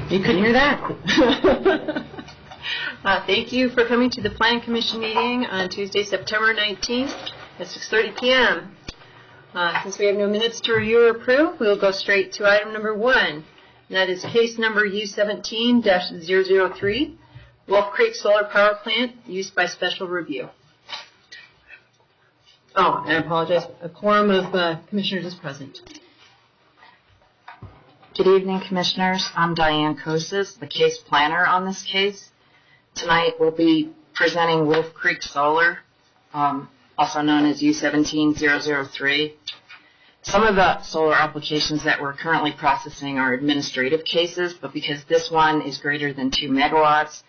You couldn't hear that. Thank you for coming to the Plan Commission meeting on Tuesday, September 19th at 6:30 p.m. Since we have no minutes to review or approve, we'll go straight to item number 1. And that is case number U17-003, Wolf Creek Solar Power Plant, used by special review. Oh, and I apologize. A quorum of commissioners is present. Good evening, Commissioners. I'm Diane Kosis, the case planner on this case. Tonight we'll be presenting Wolf Creek Solar, also known as U17-003. Some of the solar applications that we're currently processing are administrative cases, but because this one is greater than 2 megawatts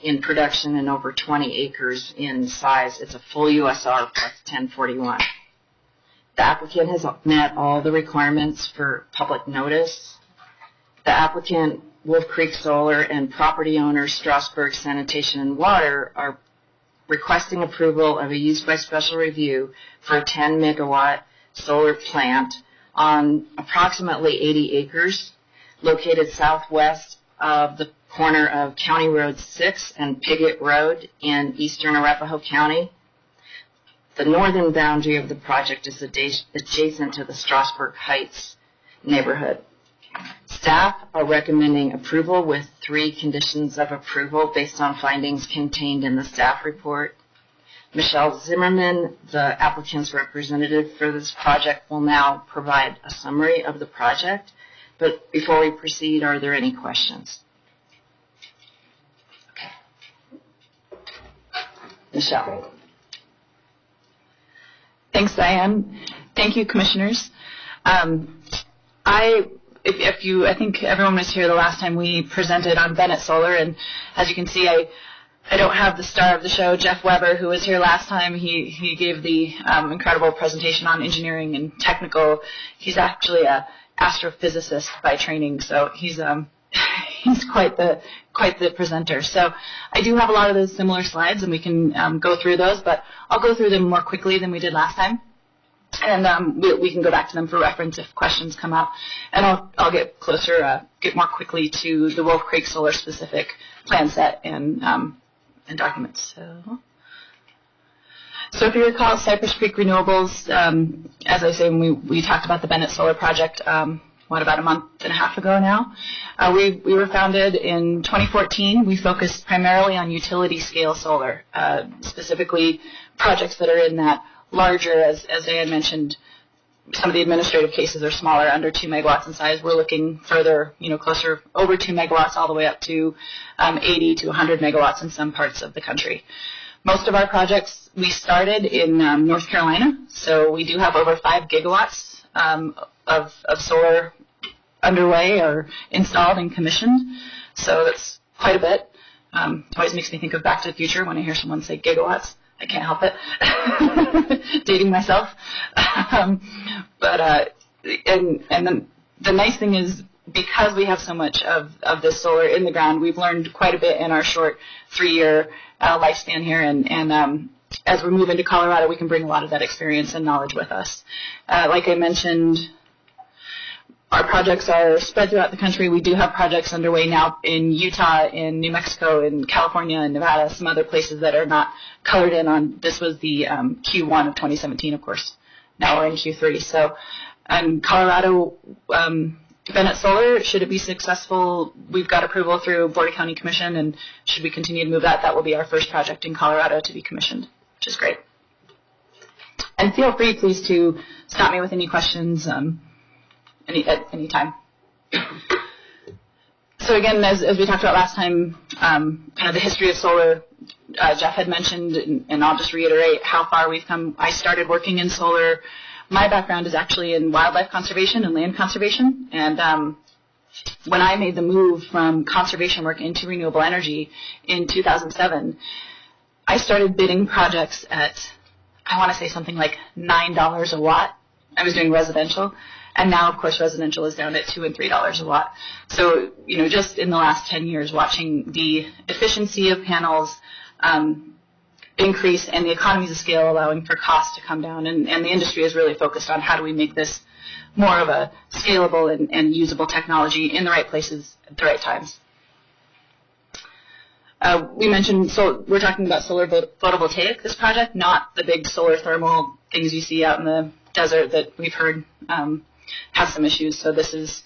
in production and over 20 acres in size, it's a full USR plus 1041. The applicant has met all the requirements for public notice. The applicant, Wolf Creek Solar, and property owner Strasburg Sanitation and Water are requesting approval of a use by special review for a 10 megawatt solar plant on approximately 80 acres located southwest of the corner of County Road 6 and Piggott Road in eastern Arapahoe County. The northern boundary of the project is adjacent to the Strasburg Heights neighborhood. Staff are recommending approval with 3 conditions of approval based on findings contained in the staff report. Michelle Zimmerman, the applicant's representative for this project, will now provide a summary of the project. But before we proceed, are there any questions? Okay. Michelle. Thanks, Diane. Thank you, Commissioners. I think everyone was here the last time we presented on Bennett Solar, and as you can see, I don't have the star of the show, Jeff Weber, who was here last time. He gave the incredible presentation on engineering and technical. He's actually a astrophysicist by training, so he's quite the presenter. So I do have a lot of those similar slides, and we can go through those, but I'll go through them more quickly than we did last time. And we can go back to them for reference if questions come up. And I'll get closer, get more quickly to the Wolf Creek Solar specific plan set and documents. So if you recall, Cypress Creek Renewables, as I say, when we talked about the Bennett Solar project, about a month and a half ago now, we were founded in 2014. We focused primarily on utility scale solar, specifically projects that are in that larger, as Diane mentioned, some of the administrative cases are smaller, under 2 megawatts in size. We're looking further, closer, over 2 megawatts all the way up to 80 to 100 megawatts in some parts of the country. Most of our projects we started in North Carolina, so we do have over 5 gigawatts of solar underway or installed and commissioned, so that's quite a bit. It always makes me think of Back to the Future when I hear someone say gigawatts. I can't help it. Dating myself. And then the nice thing is, because we have so much of this solar in the ground, we've learned quite a bit in our short 3-year lifespan here. And as we move into Colorado, we can bring a lot of that experience and knowledge with us. Like I mentioned, our projects are spread throughout the country. We do have projects underway now in Utah, in New Mexico, in California, and Nevada, some other places that are not colored in on. This was the Q1 of 2017, of course. Now we're in Q3. So in Colorado, Bennett Solar, should it be successful, we've got approval through Board of County Commission, and should we continue to move that will be our first project in Colorado to be commissioned, which is great. And feel free, please, to stop me with any questions at any time. So again, as we talked about last time, kind of the history of solar, Jeff had mentioned, and I'll just reiterate how far we've come. I started working in solar. My background is actually in wildlife conservation and land conservation, and when I made the move from conservation work into renewable energy in 2007, I started bidding projects at, I want to say something like $9 a watt. I was doing residential. And now, of course, residential is down at $2 and $3 a watt. So, just in the last 10 years, watching the efficiency of panels increase and the economies of scale allowing for costs to come down. And the industry is really focused on how do we make this more of a scalable and usable technology in the right places at the right times. We mentioned, so we're talking about solar photovoltaic, this project, not the big solar thermal things you see out in the desert that we've heard have some issues. So this is,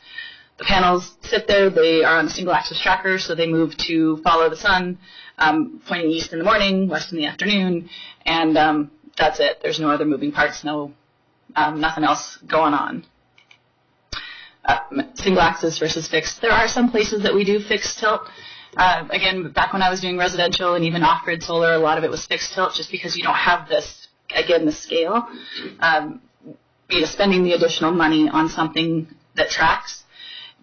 the panels sit there, they are on a single axis tracker, so they move to follow the sun, pointing east in the morning, west in the afternoon, and that's it. There's no other moving parts, nothing else going on. Single axis versus fixed. There are some places that we do fixed tilt. Again, back when I was doing residential and even off-grid solar, a lot of it was fixed tilt just because you don't have this, again, the scale. Spending the additional money on something that tracks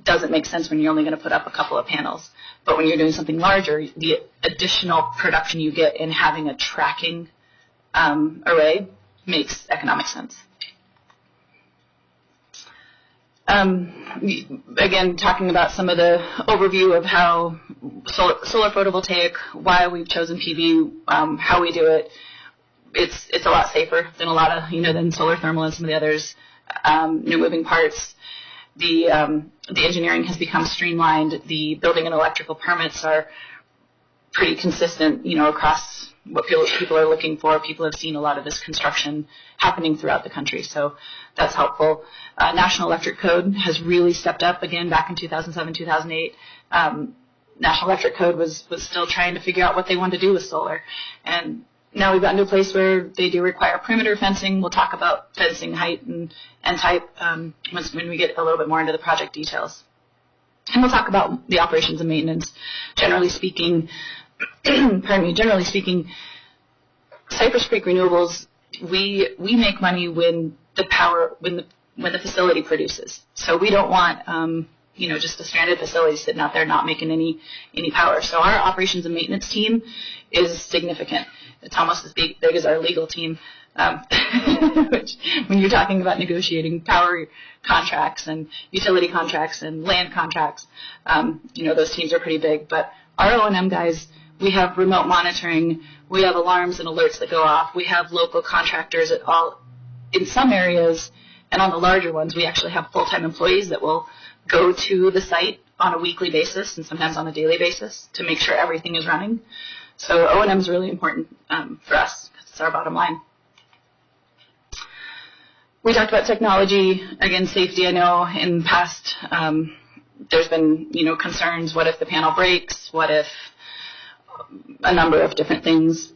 doesn't make sense when you're only going to put up a couple of panels. But when you're doing something larger, the additional production you get in having a tracking array makes economic sense. Again, talking about some of the overview of how solar photovoltaic, why we've chosen PV, how we do it. It's a lot safer than a lot of, than solar thermal and some of the others. New moving parts. The engineering has become streamlined. The building and electrical permits are pretty consistent, across what people are looking for. People have seen a lot of this construction happening throughout the country, so that's helpful. National Electric Code has really stepped up again back in 2007, 2008. National Electric Code was still trying to figure out what they wanted to do with solar. And now we've gotten to a place where they do require perimeter fencing. We'll talk about fencing height and type when we get a little bit more into the project details. And we'll talk about the operations and maintenance. Generally speaking, Cypress Creek Renewables, we make money when the facility produces. So we don't want just a stranded facility sitting out there not making any power. So our operations and maintenance team is significant. It's almost as big as our legal team, which when you're talking about negotiating power contracts and utility contracts and land contracts, those teams are pretty big. But our O&M guys, we have remote monitoring, we have alarms and alerts that go off, we have local contractors in some areas, and on the larger ones, we actually have full-time employees that will go to the site on a weekly basis and sometimes on a daily basis to make sure everything is running. So O&M is really important for us because it's our bottom line. We talked about technology, again, safety. I know in the past there's been, concerns. What if the panel breaks? What if a number of different things?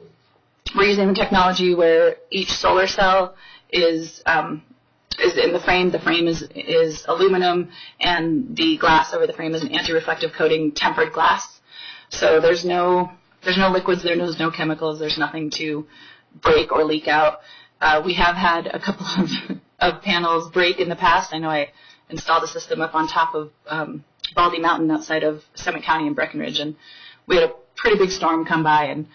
We're using the technology where each solar cell is in the frame. The frame is aluminum, and the glass over the frame is an anti-reflective coating tempered glass. So there's no liquids, there's no chemicals, there's nothing to break or leak out. We have had a couple of panels break in the past. I know I installed a system up on top of Baldy Mountain outside of Summit County in Breckenridge, and we had a pretty big storm come by, and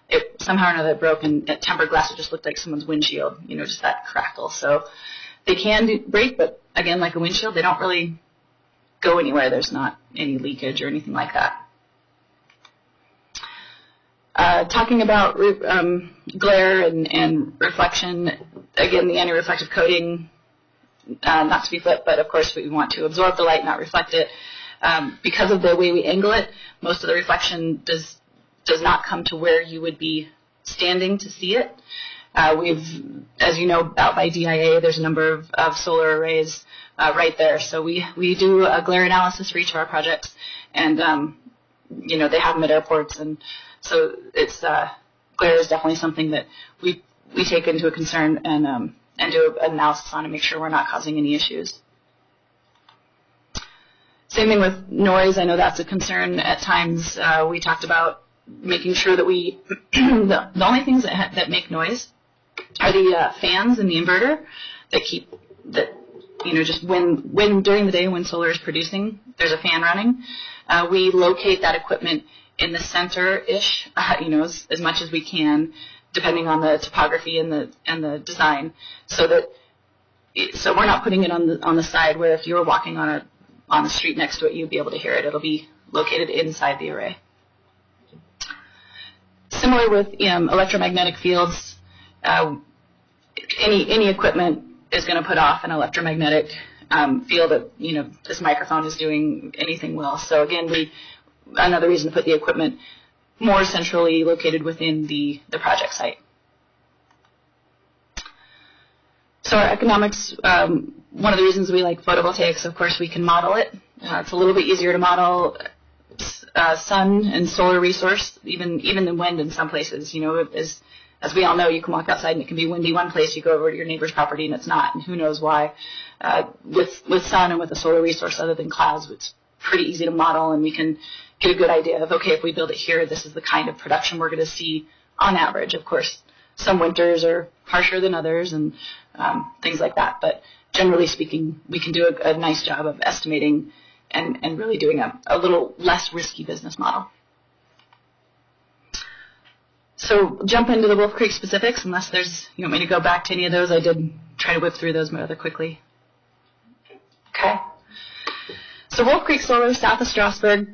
it somehow or another broke, and that tempered glass, it just looked like someone's windshield, just that crackle. So they can break, but again, like a windshield, they don't really go anywhere. There's not any leakage or anything like that. Talking about glare and reflection, again, the anti-reflective coating, not to be flip, but of course we want to absorb the light, not reflect it. Because of the way we angle it, most of the reflection does not come to where you would be standing to see it. As you know, out by DIA, there's a number of solar arrays right there. So we do a glare analysis for each of our projects, and they have them at airports, and so it's glare is definitely something that we take into a concern and do an analysis on and make sure we're not causing any issues. Same thing with noise. I know that's a concern at times. We talked about making sure that the only things that make noise are the fans and the inverter just when during the day when solar is producing, there's a fan running. We locate that equipment in the center-ish, as much as we can, depending on the topography and the design, so we're not putting it on the side where if you were walking on the street next to it, you'd be able to hear it. It'll be located inside the array. Similar with electromagnetic fields, any equipment is going to put off an electromagnetic field that this microphone is doing anything well. So again, another reason to put the equipment more centrally located within the project site. So our economics, one of the reasons we like photovoltaics, of course, we can model it. It's a little bit easier to model sun and solar resource, even than wind in some places. You know, as we all know, you can walk outside and it can be windy one place, you go over to your neighbor's property and it's not, and who knows why. With sun and with a solar resource other than clouds, it's pretty easy to model, and we can get a good idea of, okay, if we build it here, this is the kind of production we're going to see on average. Of course, some winters are harsher than others and things like that, but generally speaking, we can do a nice job of estimating and really doing a little less risky business model. So jump into the Wolf Creek specifics, unless you want me to go back to any of those. I did try to whip through those rather quickly. Okay. So Wolf Creek Solar, south of Strasburg,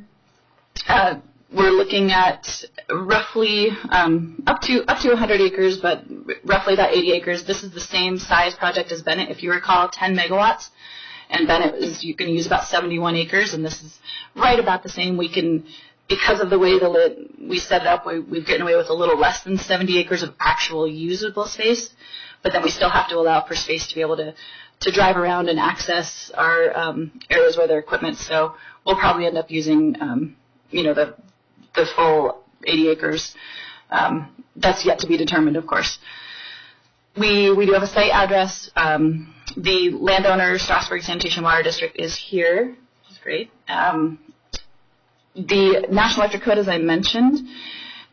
we're looking at roughly up to 100 acres, but roughly about 80 acres. This is the same size project as Bennett, if you recall, 10 megawatts. And Bennett you can use about 71 acres, and this is right about the same. We can, because of the way we set it up, we've gotten away with a little less than 70 acres of actual usable space, but then we still have to allow for space to be able to drive around and access our areas where there are equipment. So we'll probably end up using, the full 80 acres. That's yet to be determined, of course. We do have a site address. The landowner, Strasburg Sanitation Water District, is here, which is great. The National Electric Code, as I mentioned,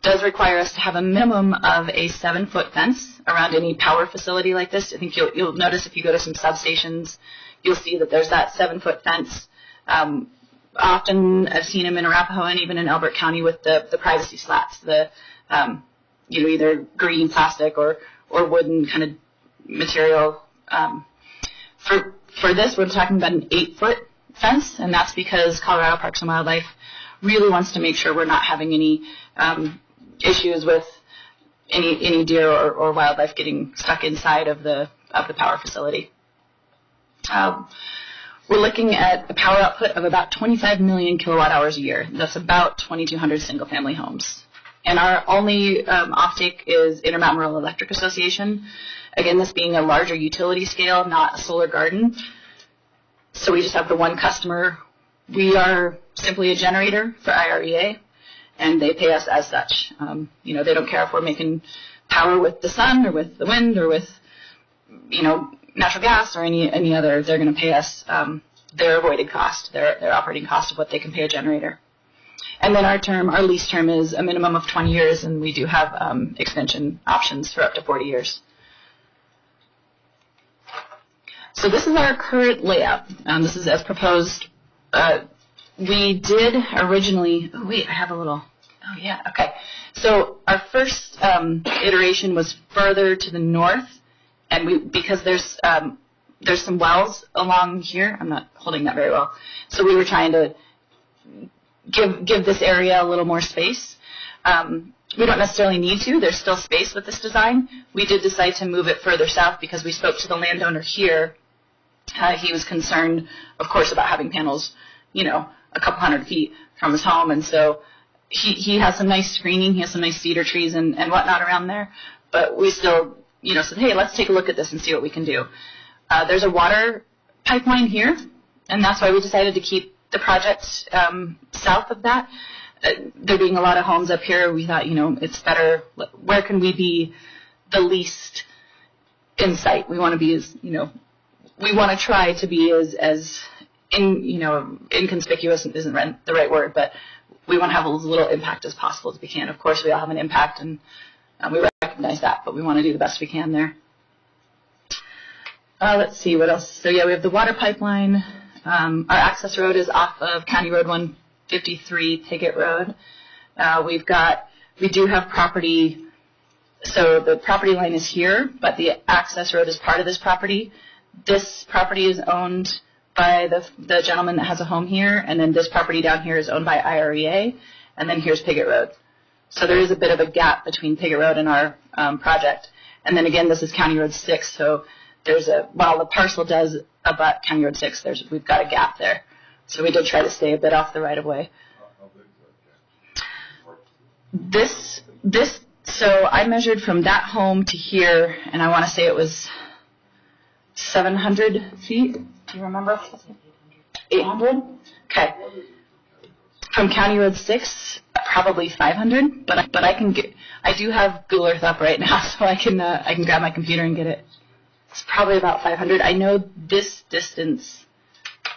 does require us to have a minimum of a 7-foot fence around any power facility like this. I think you'll notice if you go to some substations, you'll see that there's that 7-foot fence. Often I've seen them in Arapahoe and even in Elbert County with the privacy slats, either green plastic or wooden kind of material. For this, we're talking about an 8-foot fence, and that's because Colorado Parks and Wildlife really wants to make sure we're not having any issues with any deer or wildlife getting stuck inside of the power facility. We're looking at a power output of about 25 million kilowatt hours a year. That's about 2,200 single-family homes. And our only offtake is Intermountain Rural Electric Association. Again, this being a larger utility scale, not a solar garden. So we just have the one customer. We are simply a generator for IREA, and they pay us as such. They don't care if we're making power with the sun or with the wind or with, natural gas or any other. They're going to pay us their avoided cost, their operating cost of what they can pay a generator. And then our lease term is a minimum of 20 years, and we do have extension options for up to 40 years. So this is our current layout. This is as proposed. We did originally, So our first iteration was further to the north, and because there's some wells along here. I'm not holding that very well. So we were trying to give this area a little more space. We don't necessarily need to. There's still space with this design. We did decide to move it further south because we spoke to the landowner here. He was concerned, of course, about having panels, a couple hundred feet from his home. And so he has some nice screening. He has some nice cedar trees and whatnot around there. But we still, said, hey, let's take a look at this and see what we can do. There's a water pipeline here, and that's why we decided to keep the project south of that. There being a lot of homes up here, we thought, it's better. Where can we be the least in sight? We want to be as, we want to try to be as inconspicuous isn't the right word, but we want to have as little impact as possible as we can. Of course, we all have an impact, and we recognize that, but we want to do the best we can there. Let's see what else. So, we have the water pipeline. Our access road is off of County Road 153, Piggott Road. We do have property. So the property line is here, but the access road is part of this property. This property is owned by the gentleman that has a home here, and then this property down here is owned by IREA, and then here's Piggott Road. So there is a bit of a gap between Piggott Road and our project. And then again, this is County Road 6, so while the parcel does abut County Road 6, we've got a gap there. So we did try to stay a bit off the right of way. So I measured from that home to here, and I want to say it was 700 feet. Do you remember? 800? Okay. From County Road 6, probably 500, but I do have Google Earth up right now, so I can grab my computer and get it. It's probably about 500. I know this distance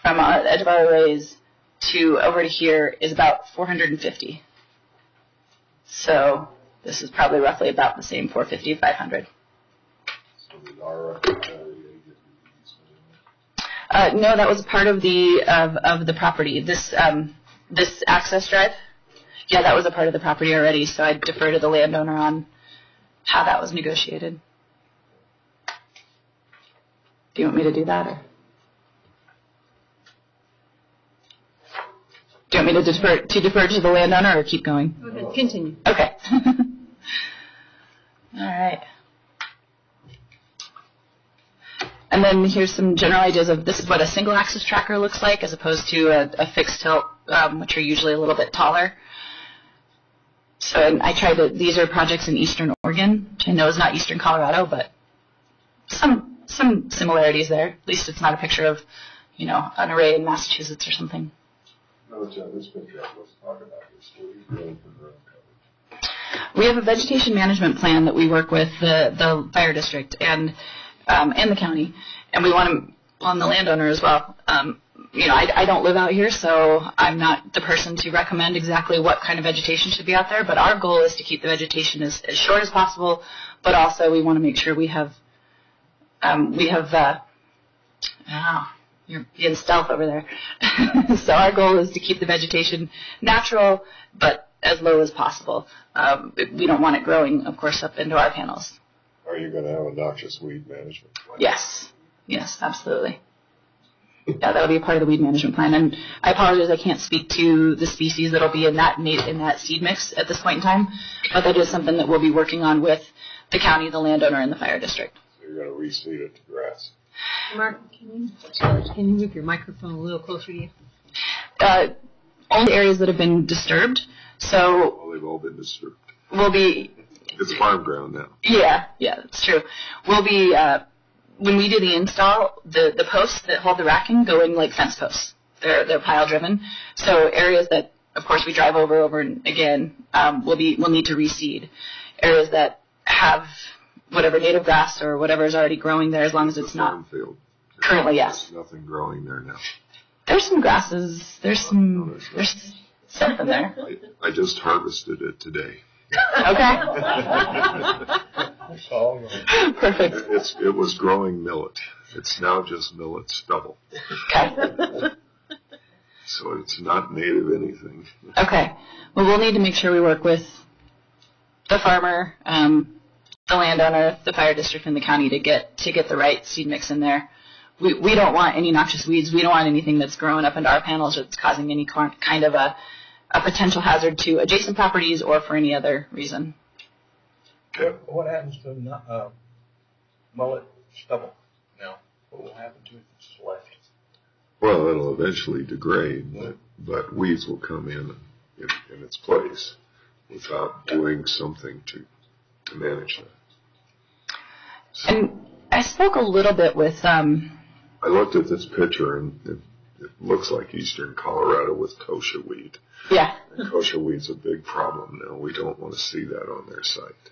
from the edge of our arrays to over to here is about 450. So this is probably roughly about the same, 450, 500. No, that was part of the property. This access drive, yeah, that was a part of the property already. So I'd defer to the landowner on how that was negotiated. Do you want me to do that, or do you want me to defer to the landowner, or keep going? Go ahead, continue. Okay. All right. And then here's some general ideas of this is what a single axis tracker looks like as opposed to a fixed tilt, which are usually a little bit taller. So these are projects in eastern Oregon, which I know is not eastern Colorado, but some similarities there. At least it's not a picture of, an array in Massachusetts or something. No, John, this picture, let's talk about this. What are you doing for ground coverage? We have a vegetation management plan that we work with the fire district and the county, and we want to on the landowner as well. I don't live out here, so I'm not the person to recommend exactly what kind of vegetation should be out there, but our goal is to keep the vegetation as short as possible, but also we want to make sure we have you're being stealth over there. So our goal is to keep the vegetation natural, but as low as possible. We don't want it growing, of course, up into our panels. Are you going to have a noxious weed management plan? Yes, absolutely. Yeah, that'll be a part of the weed management plan. And I apologize, I can't speak to the species that'll be in that seed mix at this point in time, but that is something that we'll be working on with the county, the landowner, and the fire district. So you're going to reseed it to grass? Mark, can you move your microphone a little closer to you? Only areas that have been disturbed. So Well, they've all been disturbed. We'll be. It's farm ground now. Yeah, that's true. We'll be when we do the install, the posts that hold the racking go in like fence posts. They're pile driven. So areas that, of course, we drive over and again, we'll need to reseed. Areas that have whatever native grass or whatever is already growing there, as long as it's not. Field. Currently, yes. There's nothing growing there now. There's some grasses. There's something there. I just harvested it today. Okay. Perfect. It was growing millet. It's now just millet stubble. Okay. So it's not native anything. Okay. Well, we'll need to make sure we work with the farmer, the landowner, the fire district, and the county to get the right seed mix in there. We don't want any noxious weeds. We don't want anything that's growing up into our panels that's causing any kind of a potential hazard to adjacent properties or for any other reason. What happens to mullet stubble now? What will happen to it if it's left? Well, it'll eventually degrade, but weeds will come in its place without doing something to manage that. So, and I spoke a little bit with. I looked at this picture, and it looks like eastern Colorado with kochia weed. Yeah. And kochia weed's a big problem now. We don't want to see that on their site.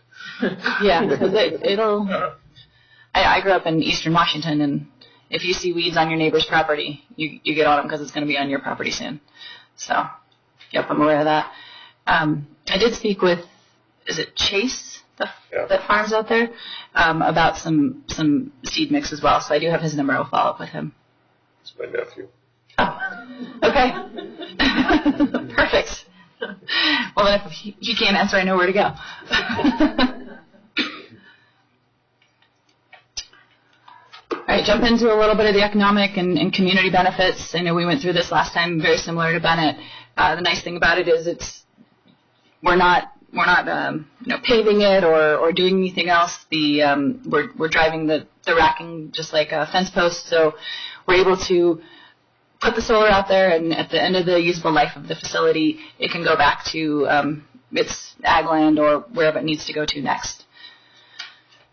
Yeah, because it'll. I grew up in eastern Washington, and if you see weeds on your neighbor's property, you get on them because it's going to be on your property soon. So, yep, I'm aware of that. I did speak with, is it Chase that farms out there, about some seed mix as well. So I do have his number. I'll follow up with him. It's my nephew. Oh, okay. Perfect. Well, then if he can't answer, I know where to go. All right, jump into a little bit of the economic and community benefits. I know we went through this last time, very similar to Bennett. The nice thing about it is we're not paving it or doing anything else. We're driving the racking just like a fence post, so we're able to put the solar out there, and at the end of the usable life of the facility, it can go back to its ag land or wherever it needs to go to next.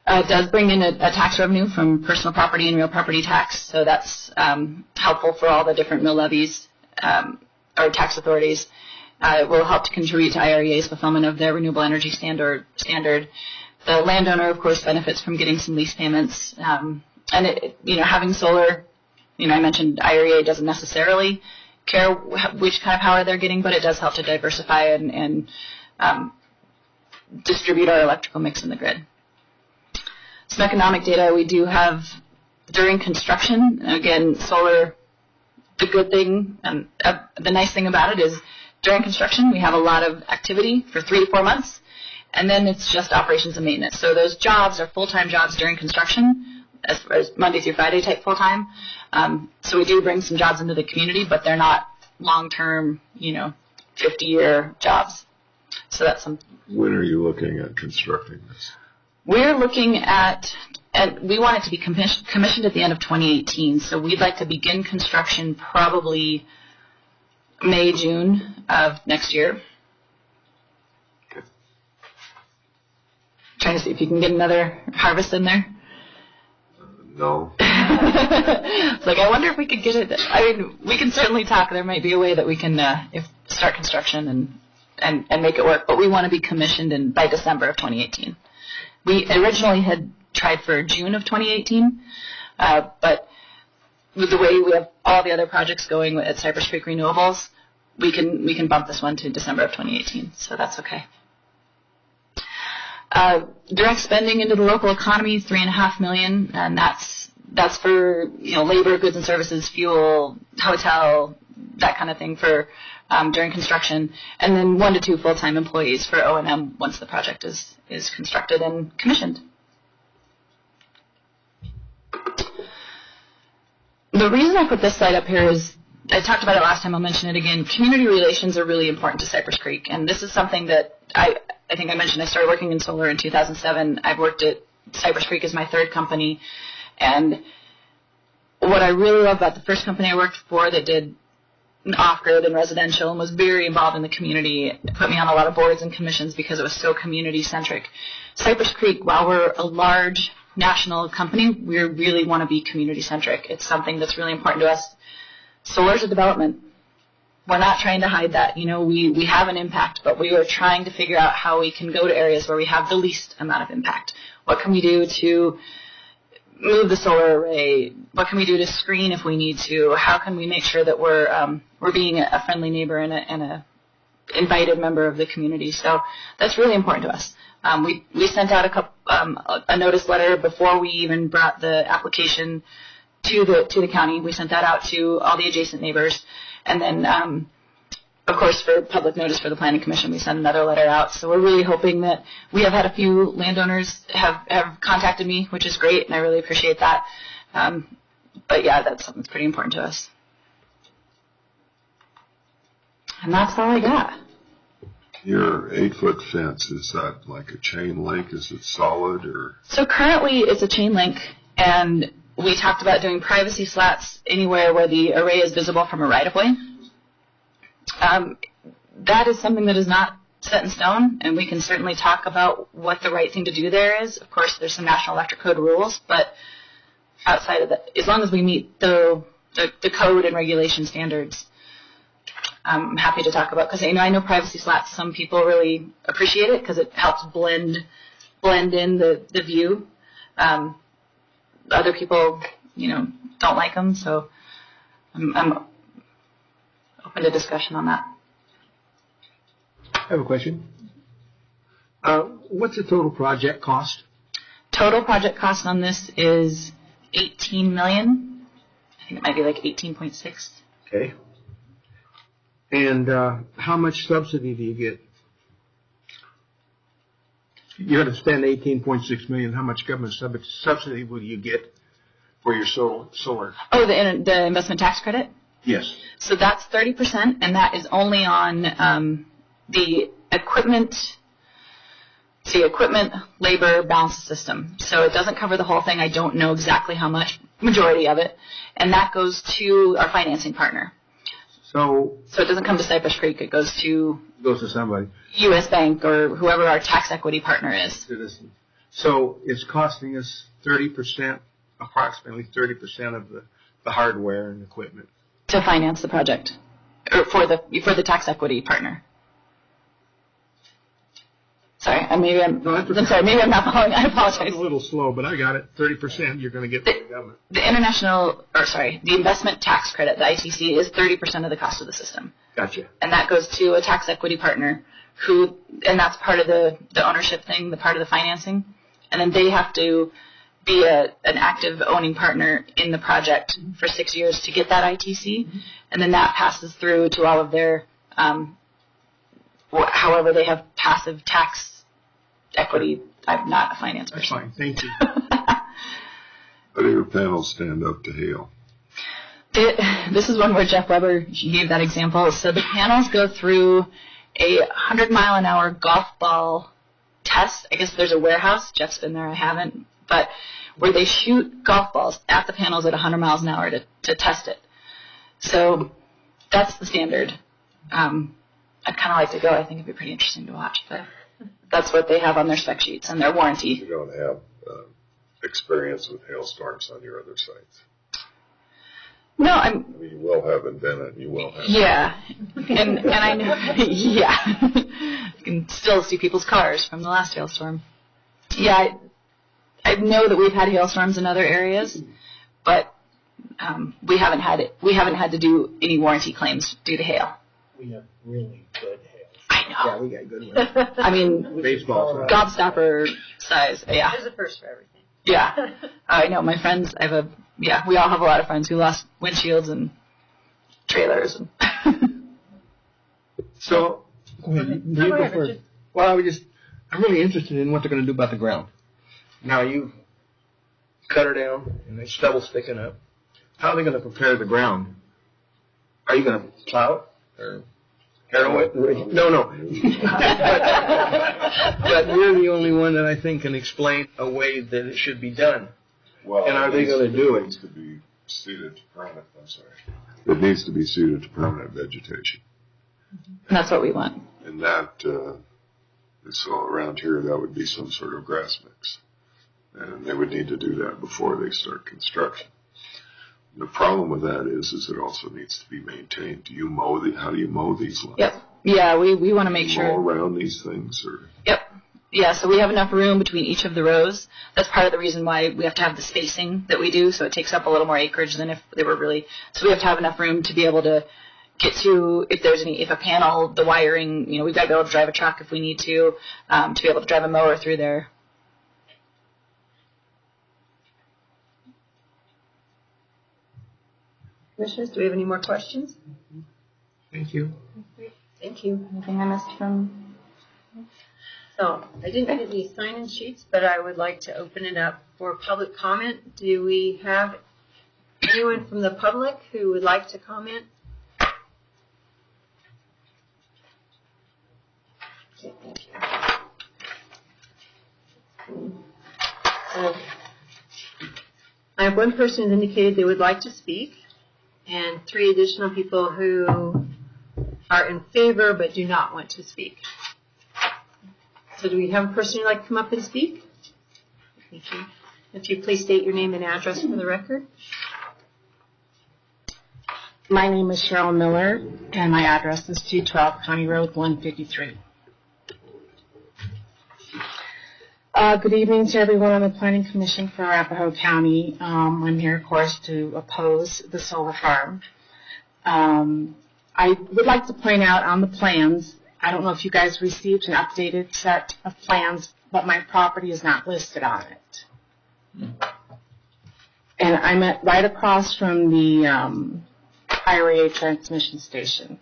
It does bring in a tax revenue from personal property and real property tax, so that's helpful for all the different mill levies or tax authorities. It will help to contribute to IREA's fulfillment of their renewable energy standard. The landowner, of course, benefits from getting some lease payments, and having solar. I mentioned IREA doesn't necessarily care which kind of power they're getting, but it does help to diversify and distribute our electrical mix in the grid. Some economic data we do have during construction. Again, solar, the good thing and the nice thing about it is during construction we have a lot of activity for 3 to 4 months, and then it's just operations and maintenance. So those jobs are full-time jobs during construction, as far as Monday through Friday type full-time. So we do bring some jobs into the community, but they're not long-term, 50-year jobs. So that's some. When are you looking at constructing this? We're looking at, and we want it to be commissioned at the end of 2018. So we'd like to begin construction probably May, June of next year. Okay. Trying to see if you can get another harvest in there. No. I wonder if we could get it. I mean, we can certainly talk. There might be a way that we can start construction and make it work. But we want to be commissioned by December of 2018. We originally had tried for June of 2018, but with the way we have all the other projects going at Cypress Creek Renewables, we can bump this one to December of 2018. So that's okay. Direct spending into the local economy, $3.5 million, and that's for labor, goods and services, fuel, hotel, that kind of thing for during construction, and then 1 to 2 full-time employees for O&M once the project is constructed and commissioned. The reason I put this slide up here is I talked about it last time. I'll mention it again. Community relations are really important to Cypress Creek, and this is something that I think I mentioned. I started working in solar in 2007. I've worked at Cypress Creek as my 3rd company, and what I really love about the first company I worked for that did off-grid and residential and was very involved in the community, put me on a lot of boards and commissions because it was so community-centric. Cypress Creek, while we're a large national company, we really want to be community-centric. It's something that's really important to us. Solar's a development. We're not trying to hide that. We have an impact, but we are trying to figure out how we can go to areas where we have the least amount of impact. What can we do to move the solar array? What can we do to screen if we need to? How can we make sure that we're being a friendly neighbor and a invited member of the community? So that's really important to us. We sent out a notice letter before we even brought the application to the county. We sent that out to all the adjacent neighbors, and then of course for public notice for the Planning Commission, we sent another letter out. So we're really hoping that we have had a few landowners have contacted me, which is great, and I really appreciate that. But yeah, that's something that's pretty important to us. And that's all I got. Your 8-foot fence, is that like a chain link? Is it solid or? So currently it's a chain link, and we talked about doing privacy slats anywhere where the array is visible from a right-of-way. That is something that is not set in stone, and we can certainly talk about what the right thing to do there is. Of course, there's some National Electric Code rules, but outside of that, as long as we meet the code and regulation standards, I'm happy to talk about, because I know privacy slats, some people really appreciate it because it helps blend in the view. Other people, don't like them, so I'm open to discussion on that. I have a question. What's the total project cost? Total project cost on this is $18 million. I think it might be like 18.6. Okay. And how much subsidy do you get? You're going to spend $18.6 million. How much government subsidy will you get for your solar? Oh, the investment tax credit? Yes. So that's 30%, and that is only on the equipment. See, equipment, labor, balance the system. So it doesn't cover the whole thing. I don't know exactly how much. majority of it, and that goes to our financing partner. So it doesn't come to Cypress Creek. It goes to somebody. U.S. Bank or whoever our tax equity partner is. So it's costing us 30%, approximately 30% of the hardware and equipment. To finance the project, or for the tax equity partner. Sorry, maybe I'm not following. I apologize. I'm a little slow, but I got it. 30% you're going to get from the government. The investment tax credit, the ITC, is 30% of the cost of the system. Gotcha. And that goes to a tax equity partner and that's part of the ownership thing, the part of the financing. And then they have to be an active owning partner in the project for 6 years to get that ITC. Mm-hmm. And then that passes through to all of their, however they have passive tax equity. I'm not a finance person. That's fine. Thank you. How do your panels stand up to hail? This is one where Jeff Weber gave that example. So the panels go through a 100-mile-an-hour golf ball test. I guess there's a warehouse. Jeff's been there. I haven't. But where they shoot golf balls at the panels at 100 miles an hour to test it. So that's the standard. I'd kind of like to go. I think it'd be pretty interesting to watch. But that's what they have on their spec sheets and their warranty. You don't have experience with hailstorms on your other sites. No, I mean, you will have in Bennett. You will have. Yeah, and I know. Yeah, you can still see people's cars from the last hailstorm. Yeah, I know that we've had hailstorms in other areas, but we haven't had to do any warranty claims due to hail. We have really good hail. I know. Yeah, we got good ones. I mean, baseball gobstopper size. Yeah. There's a first for everything. Yeah, I know. My friends, we all have a lot of friends who lost windshields and trailers. So, go ahead. You go first. Well, I'm really interested in what they're going to do about the ground. Now, you cut her down, and there's stubble sticking up. How are they going to prepare the ground? Are you going to plow it? Or harrow it? No. But you're the only one that I think can explain a way that it should be done. Well, and are they going to do it? It needs to be suited to permanent. It needs to be suited to permanent vegetation. And that's what we want. And that, so around here, that would be some sort of grass mix. And they would need to do that before they start construction. The problem with that is it also needs to be maintained. How do you mow these lawns? Yep. Yeah, we want to make sure. Mow around these things, or? Yep. Yeah, so we have enough room between each of the rows. That's part of the reason why we have to have the spacing that we do, so it takes up a little more acreage than if they were really. So we have to have enough room to be able to get to, if a panel, the wiring, we've got to be able to drive a truck if we need to be able to drive a mower through there. Commissioners, do we have any more questions? Thank you. Thank you. Anything I missed from? So I didn't get any sign-in sheets, but I would like to open it up for public comment. Do we have anyone from the public who would like to comment? Okay, thank you. I have one person who indicated they would like to speak, and 3 additional people who are in favor but do not want to speak. So do we have a person who'd like to come up and speak? Thank you. If you please state your name and address for the record. My name is Cheryl Miller, and my address is 212 County Road 153. Good evening to everyone on the Planning Commission for Arapahoe County. I'm here, of course, to oppose the solar farm. I would like to point out on the plans, I don't know if you guys received an updated set of plans, but my property is not listed on it. And I'm right across from the IRA transmission station.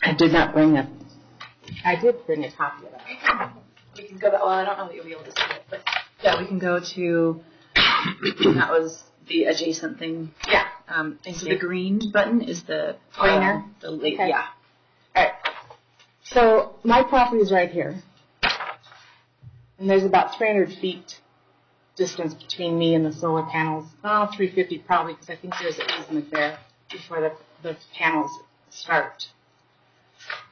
I did bring a copy of that. We can go, well, I don't know that you'll be able to see it, but yeah, we can go to, that was the adjacent thing. Yeah. So the green button is the pointer. Okay. Yeah. All right. So my property is right here, and there's about 300 feet distance between me and the solar panels. 350 probably, because I think there's an easement there before the panels start.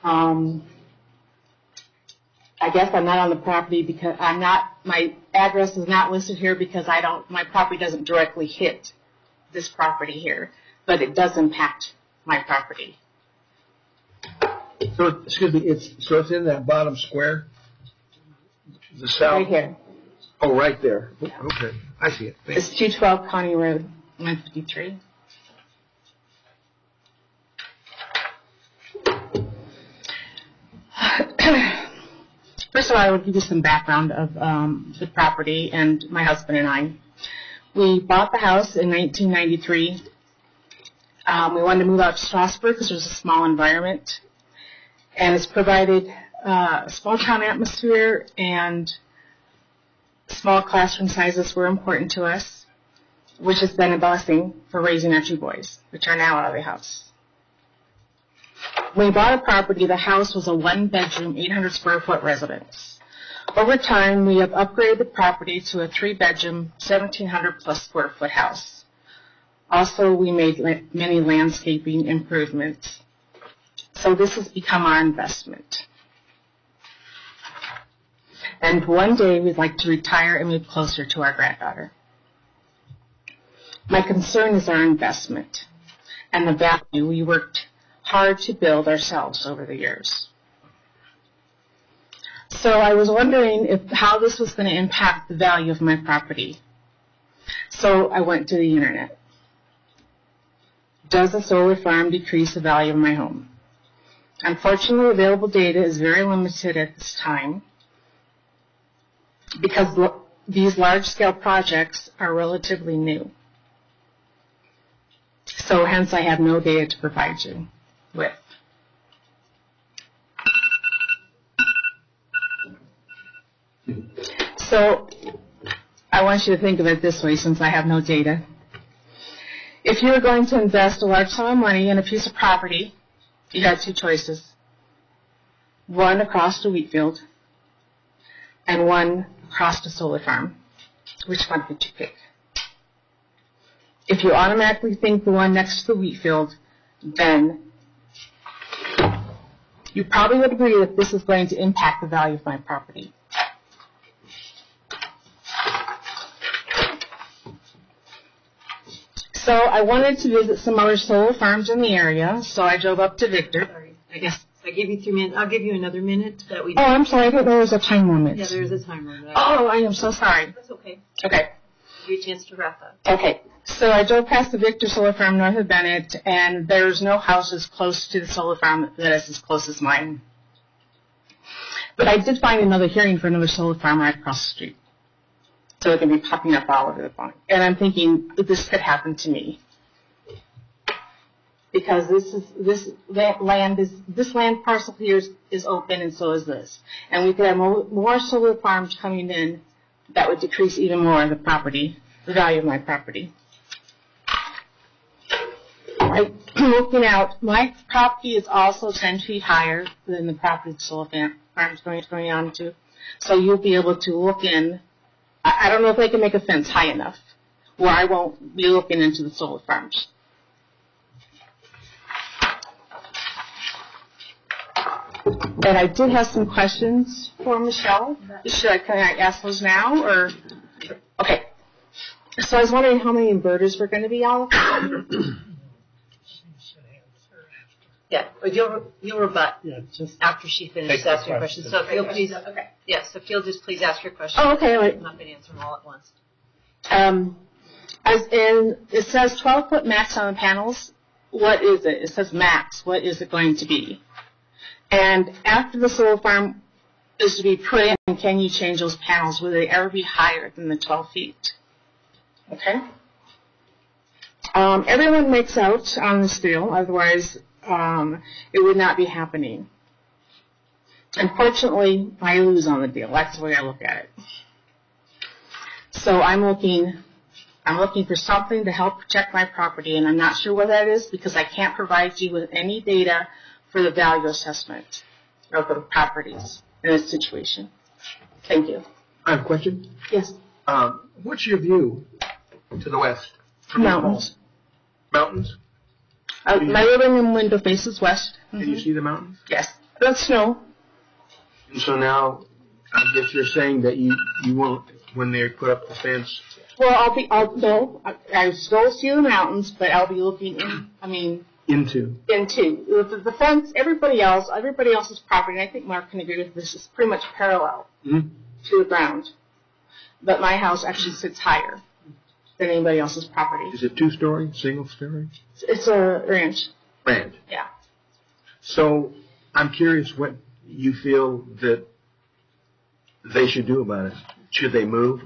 I guess I'm not on the property because my address is not listed here because my property doesn't directly hit this property here, but it does impact my property. So, excuse me, it's in that bottom square? The south? Right here. Oh, right there. Okay, I see it. It's 212 County Road, 153. First of all, I would give you some background of the property and my husband and I. We bought the house in 1993. We wanted to move out to Strasburg because it was a small environment. And it's provided a small town atmosphere, and small classroom sizes were important to us, which has been a blessing for raising our two boys, which are now out of the house. When we bought a property, the house was a one-bedroom, 800-square-foot residence. Over time, we have upgraded the property to a three-bedroom, 1,700-plus square foot house. Also, we made many landscaping improvements. So this has become our investment. And one day, we'd like to retire and move closer to our granddaughter. My concern is our investment and the value we worked hard to build ourselves over the years. So I was wondering how this was going to impact the value of my property. So I went to the internet. Does a solar farm decrease the value of my home? Unfortunately, available data is very limited at this time because these large-scale projects are relatively new. So hence I have no data to provide you with. So I want you to think of it this way, since I have no data. If you were going to invest a large sum of money in a piece of property, you had two choices. One across the wheat field and one across the solar farm. Which one would you pick? If you automatically think the one next to the wheat field, then you probably would agree that this is going to impact the value of my property. So I wanted to visit some other solar farms in the area, so I drove up to Victor. Sorry, I guess I gave you 3 minutes. I'll give you another minute. Oh, I'm sorry. I didn't know there was a time limit. Yeah, there is a time limit. Oh, I am so sorry. That's okay. Okay. Give you a chance to wrap up. Okay. So I drove past the Victor Solar Farm north of Bennett, and there's no houses close to the solar farm that is as close as mine. But I did find another hearing for another solar farm right across the street. So it can be popping up all over the phone. And I'm thinking this could happen to me. Because this land parcel here is open, and so is this. And we could have more solar farms coming in that would decrease even more the value of my property. Right. Looking out, my property is also 10 feet higher than the property the solar farm is going on to. So you'll be able to look in. I don't know if they can make a fence high enough where I won't be looking into the solar farms. And I did have some questions for Michelle. Can I ask those now, or? Okay. So I was wondering how many inverters were going to be on the farm. Yeah, but you'll rebut after she finishes asking your questions. So if you'll please, so if you'll just please ask your question. Oh, okay. I'm not going to answer them all at once. It says 12-foot max on the panels. What is it? It says max. What is it going to be? And after the solar farm is to be put in, can you change those panels? Will they ever be higher than the 12 feet? Okay. Everyone makes out on this deal, otherwise it would not be happening. Unfortunately, I lose on the deal. That's the way I look at it. So I'm looking for something to help protect my property, and I'm not sure what that is because I can't provide you with any data for the value assessment of the properties in this situation. Thank you. I have a question. Yes. What's your view to the west? From Mountains. Mountains? My living room window faces west. Can you see the mountains? Yes. That's snow. And so now, I guess you're saying that you won't, when they put up the fence. Well, I still see the mountains, but I'll be looking Into. The fence, everybody else's property, and I think Mark can agree with this, is pretty much parallel to the ground. But my house actually sits higher than anybody else's property. Is it 2-story, single-story? It's a ranch. Ranch. Yeah. So I'm curious what you feel that they should do about it. Should they move?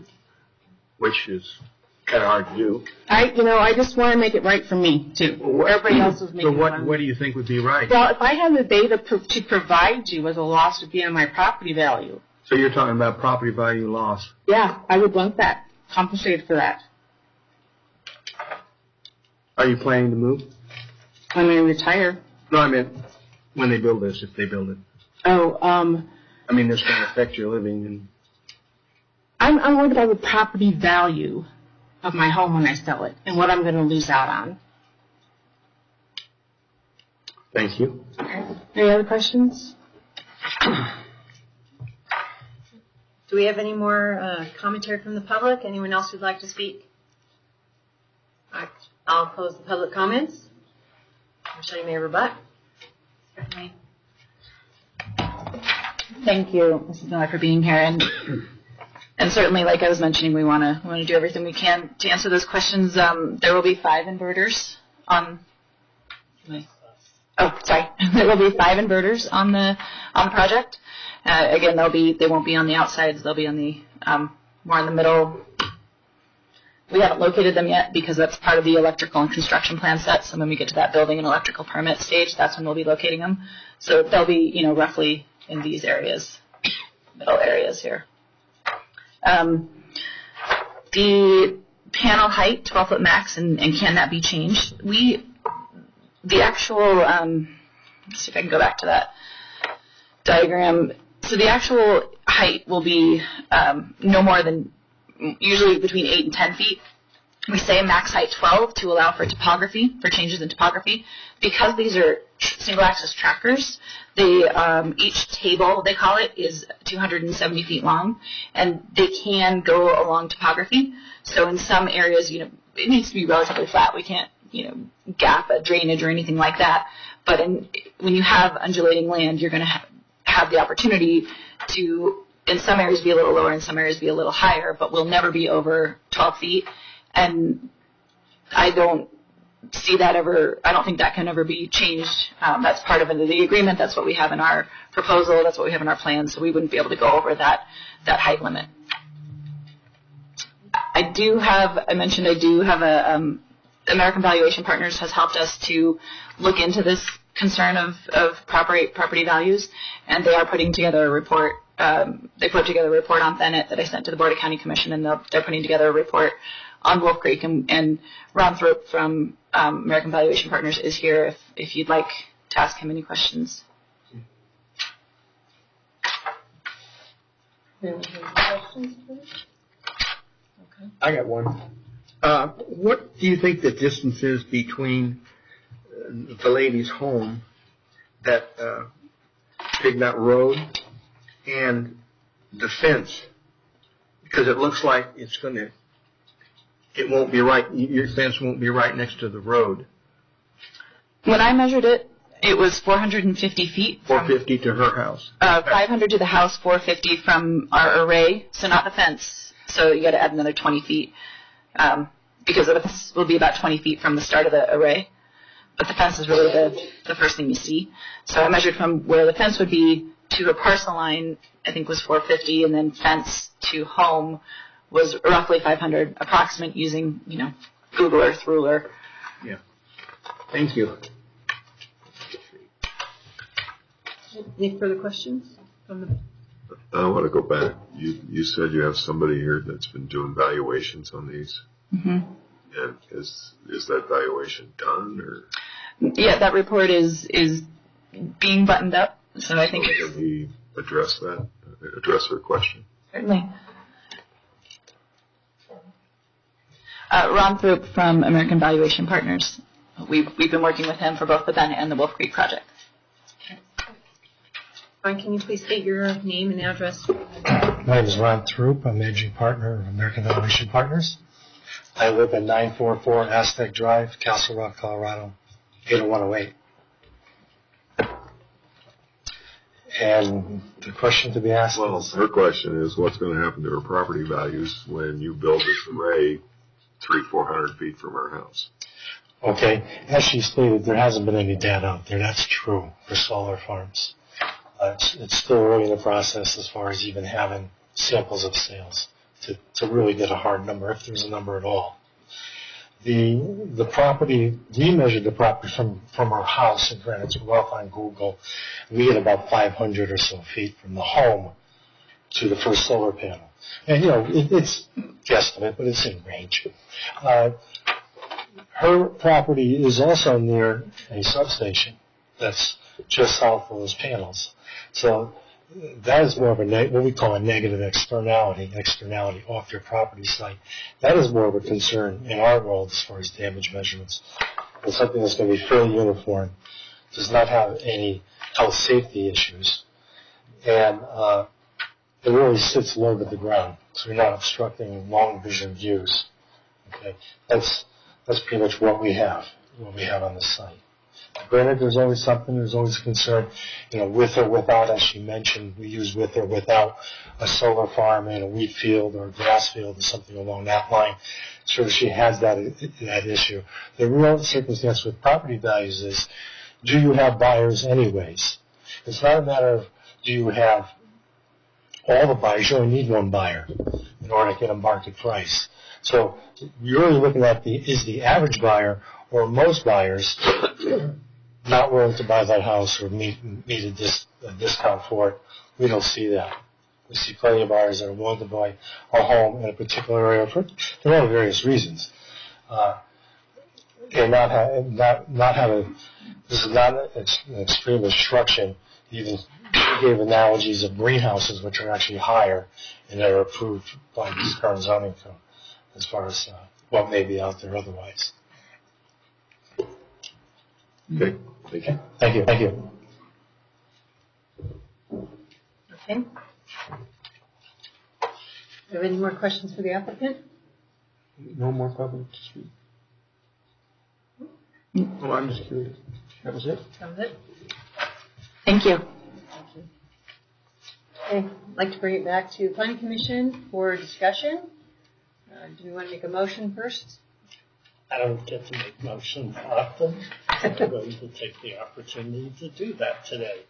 Which is kind of hard to do. I just want to make it right for me, too. Everybody else is making it So what do you think would be right? Well, if I had the data to provide you, as a loss would be on my property value. So you're talking about property value loss. Yeah, I would want that, compensated for that. Are you planning to move? When I retire. No, I meant when they build this, if they build it. Oh, I mean, this going to affect your living. And I'm worried about the property value of my home when I sell it and what I'm going to lose out on. Thank you. Okay. Any other questions? Do we have any more commentary from the public? Anyone else who'd like to speak? All right. I'll close the public comments. Michelle, you may rebut. Certainly. Thank you, Mrs. Miller, for being here. And certainly, like I was mentioning, we want to do everything we can to answer those questions. There will be 5 inverters on. Oh, sorry. There will be 5 inverters on the project. Again, they won't be on the outsides. They'll be on the more in the middle. We haven't located them yet because that's part of the electrical and construction plan set. So when we get to that building and electrical permit stage, that's when we'll be locating them. So they'll be, roughly in these areas, middle areas here. The panel height, 12-foot max, and can that be changed? The actual, let's see if I can go back to that diagram. So the actual height will be no more than usually between 8 and 10 feet. We say max height 12 to allow for topography, for changes in topography. Because these are single-axis trackers, each table, they call it, is 270 feet long, and they can go along topography. So in some areas, it needs to be relatively flat. We can't, gap a drainage or anything like that. But when you have undulating land, you're going to have the opportunity to, in some areas, be a little lower, in some areas, be a little higher, but we'll never be over 12 feet. And I don't see that I don't think that can ever be changed. That's part of the agreement. That's what we have in our proposal. That's what we have in our plan. So we wouldn't be able to go over that height limit. I do have American Valuation Partners has helped us to look into this concern of property values, and they are putting together a report. They put together a report on Bennett that I sent to the Board of County Commission, and they're putting together a report on Wolf Creek, and Ron Thrope from American Valuation Partners is here if you'd like to ask him any questions. Any questions, please? Okay. I got one. What do you think the distance is between the lady's home, that Big Nut Road, and the fence? Because it looks like it won't be right, your fence won't be right next to the road. When I measured it, it was 450 feet. 450 to her house. 500 to the house, 450 from our array, so not the fence. So you got to add another 20 feet because the fence will be about 20 feet from the start of the array. But the fence is really the first thing you see. So I measured from where the fence would be to her parcel line, I think was 450, and then fence to home was roughly 500, approximate using, Google Earth ruler. Yeah. Thank you. Any further questions from the? I want to go back. You said you have somebody here that's been doing valuations on these. Mm-hmm. And is that valuation done, or? Yeah, that report is being buttoned up. So I think can he address her question? Certainly. Ron Throop from American Valuation Partners. We've been working with him for both the Bennett and the Wolf Creek project. Ron, can you please state your name and address? My name is Ron Throop. I'm managing partner of American Valuation Partners. I live at 944 Aztec Drive, Castle Rock, Colorado, 80108. And the question to be asked is... her question is, what's going to happen to her property values when you build this array 300-400 feet from her house? Okay, as she stated, there hasn't been any data out there. That's true for solar farms. It's still early in the process as far as even having samples of sales to really get a hard number, if there's a number at all. The property, we measured the property from our house, and granted it's rough on Google. We get about 500 or so feet from the home to the first solar panel. And, it's guesstimate, but it's in range. Her property is also near a substation that's just south of those panels. So that is more of what we call a negative externality off your property site. That is more of a concern in our world as far as damage measurements. It's something that's going to be fairly uniform, does not have any health safety issues, and it really sits low to the ground, so you're not obstructing long vision views. Okay, that's pretty much what we have on the site. Granted, there's always a concern, with or without, as she mentioned, we use with or without a solar farm in a wheat field or a grass field or something along that line. So she has that issue. The real circumstance with property values is, do you have buyers anyways? It's not a matter of, do you have all the buyers? You only need one buyer in order to get a market price. So you're really looking at is the average buyer or most buyers not willing to buy that house or meet a discount for it. We don't see that. We see plenty of buyers that are willing to buy a home in a particular area for various reasons. And this is not an extreme instruction. Even gave analogies of greenhouses, which are actually higher and that are approved by the current zoning code as far as what may be out there otherwise. Okay, thank you. Thank you. Thank you. Okay. Do you have any more questions for the applicant? No more public to speak. Oh, I'm just curious. That was it? That was it? Thank you. Thank you. Okay, I'd like to bring it back to Planning Commission for discussion. Do we want to make a motion first? I don't get to make motions often. I'm going to take the opportunity to do that today.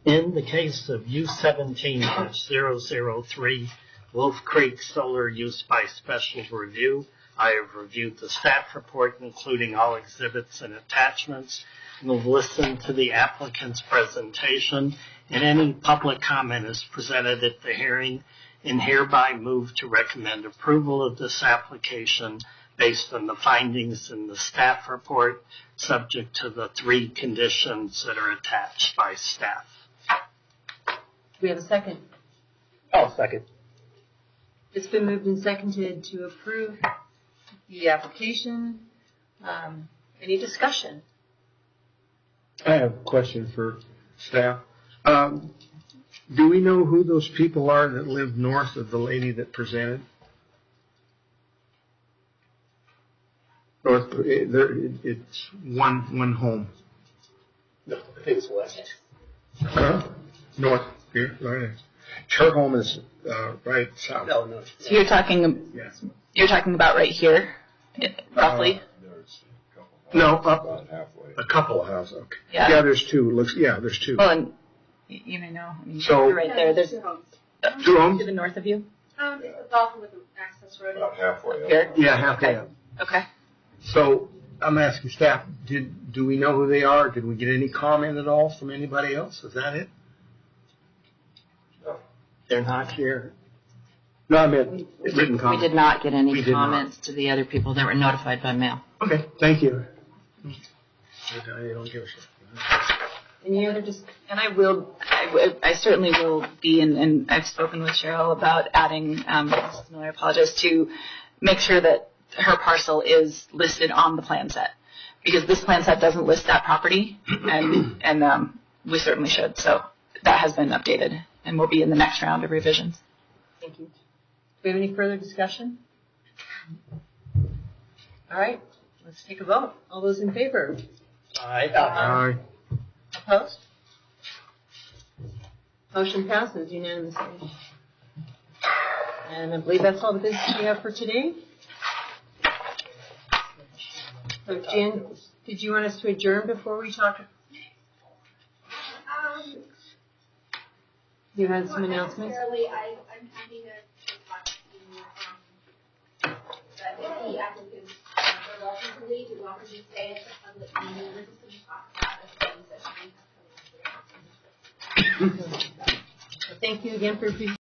In the case of U17-003, Wolf Creek Solar Use by Special Review, I have reviewed the staff report, including all exhibits and attachments, and have listened to the applicant's presentation, and any public comment is presented at the hearing, and hereby move to recommend approval of this application based on the findings in the staff report, subject to the 3 conditions that are attached by staff. Do we have a second? I'll second. It's been moved and seconded to approve the application. Any discussion? I have a question for staff. Do we know who those people are that live north of the lady that presented? North, it's one home. No, I think it's west. North here, right. Her home is right south. No. So you're talking about right here, roughly? No, up a couple of houses. Okay. Yeah, there's 2. There's 2. Well, and you may know. So you're right there. There's 2 homes to the north of you. It's off with the access road. About halfway up. Here. Yeah, halfway up. Okay. So I'm asking staff, do we know who they are? Did we get any comment at all from anybody else? Is that it? No. They're not here. No, I meant written comment. We did not get any We did comments to the other people that were notified by mail. Okay, thank you. I don't give a shit. Any other And I certainly will be, and I've spoken with Cheryl about adding, Mrs. Miller, I apologize, to make sure that her parcel is listed on the plan set. Because this plan set doesn't list that property, and we certainly should. So that has been updated, and will be in the next round of revisions. Thank you. Do we have any further discussion? All right, let's take a vote. All those in favor? Aye. Opposed? Motion passes unanimously. And I believe that's all the business we have for today. So, Jan, did you want us to adjourn before we talk? You had some announcements? I'm happy to talk to you, but if the applicants are welcome to leave, you're welcome to stay at the public meeting. We're just going to talk about a study session we have coming up. Thank you again for your presentation.